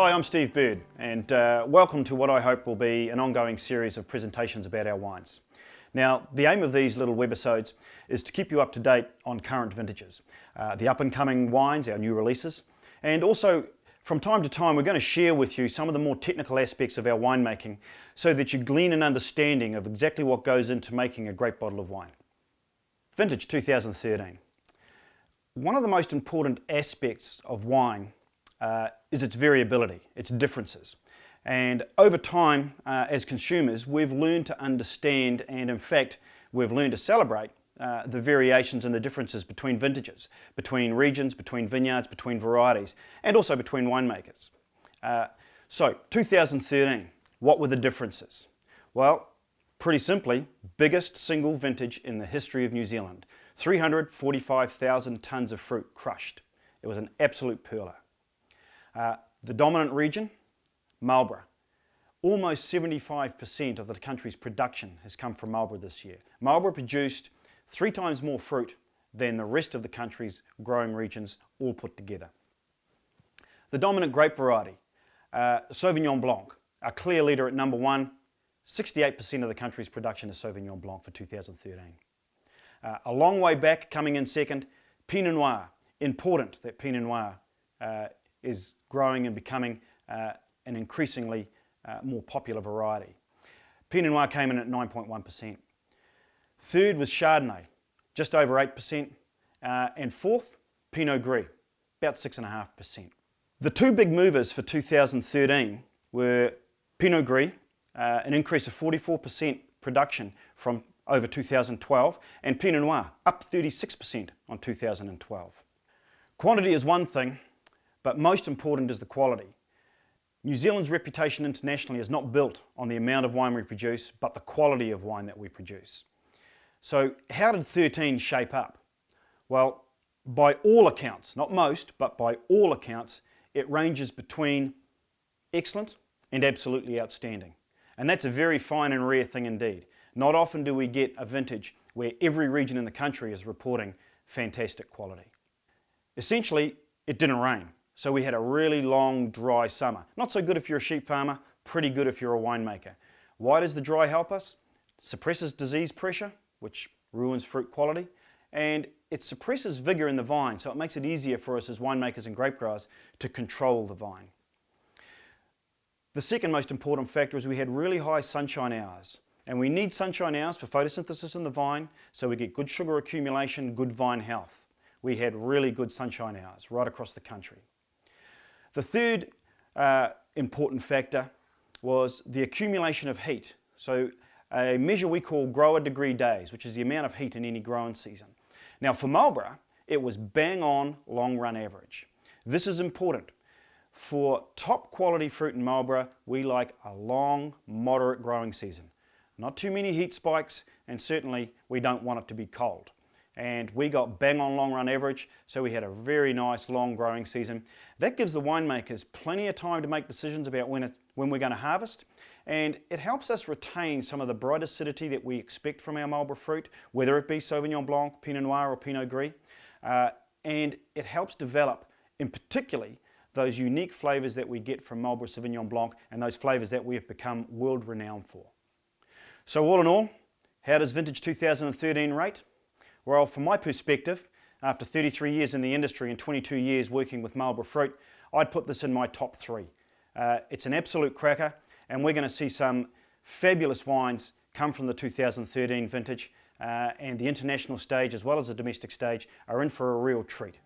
Hi, I'm Steve Bird, and welcome to what I hope will be an ongoing series of presentations about our wines. Now, the aim of these little webisodes is to keep you up to date on current vintages, the up-and-coming wines, our new releases, and also from time to time we're going to share with you some of the more technical aspects of our winemaking so that you glean an understanding of exactly what goes into making a great bottle of wine. Vintage 2013. One of the most important aspects of wine is its variability, its differences. And over time, as consumers, we've learned to understand, and in fact, we've learned to celebrate the variations and the differences between vintages, between regions, between vineyards, between varieties, and also between winemakers. So, 2013, what were the differences? Well, pretty simply, biggest single vintage in the history of New Zealand. 345,000 tonnes of fruit crushed. It was an absolute pearler. The dominant region, Marlborough. Almost 75% of the country's production has come from Marlborough this year. Marlborough produced 3 times more fruit than the rest of the country's growing regions all put together. The dominant grape variety, Sauvignon Blanc, a clear leader at number 1. 68% of the country's production is Sauvignon Blanc for 2013. A long way back, coming in second, Pinot Noir. Important that Pinot Noir is growing and becoming an increasingly more popular variety. Pinot Noir came in at 9.1%. Third was Chardonnay, just over 8%. And fourth, Pinot Gris, about 6.5%. The two big movers for 2013 were Pinot Gris, an increase of 44% production from over 2012, and Pinot Noir, up 36% on 2012. Quantity is one thing, but most important is the quality. New Zealand's reputation internationally is not built on the amount of wine we produce, but the quality of wine that we produce. So how did 13 shape up? Well, by all accounts, not most, but by all accounts, it ranges between excellent and absolutely outstanding. And that's a very fine and rare thing indeed. Not often do we get a vintage where every region in the country is reporting fantastic quality. Essentially, it didn't rain. So we had a really long, dry summer. Not so good if you're a sheep farmer, pretty good if you're a winemaker. Why does the dry help us? It suppresses disease pressure, which ruins fruit quality, and it suppresses vigor in the vine, so it makes it easier for us as winemakers and grape growers to control the vine. The second most important factor is we had really high sunshine hours. And we need sunshine hours for photosynthesis in the vine, so we get good sugar accumulation, good vine health. We had really good sunshine hours right across the country. The third important factor was the accumulation of heat. So a measure we call grower degree days, which is the amount of heat in any growing season. Now for Marlborough, it was bang on long run average. This is important. For top quality fruit in Marlborough, we like a long, moderate growing season. Not too many heat spikes, and certainly we don't want it to be cold. And we got bang on long run average, so we had a very nice long growing season. That gives the winemakers plenty of time to make decisions about when we're going to harvest, and it helps us retain some of the bright acidity that we expect from our Marlborough fruit, whether it be Sauvignon Blanc, Pinot Noir or Pinot Gris, and it helps develop, in particularly, those unique flavours that we get from Marlborough Sauvignon Blanc and those flavours that we have become world renowned for. So all in all, how does Vintage 2013 rate? Well, from my perspective, after 33 years in the industry and 22 years working with Marlborough fruit, I'd put this in my top 3. It's an absolute cracker, and we're going to see some fabulous wines come from the 2013 vintage, and the international stage as well as the domestic stage are in for a real treat.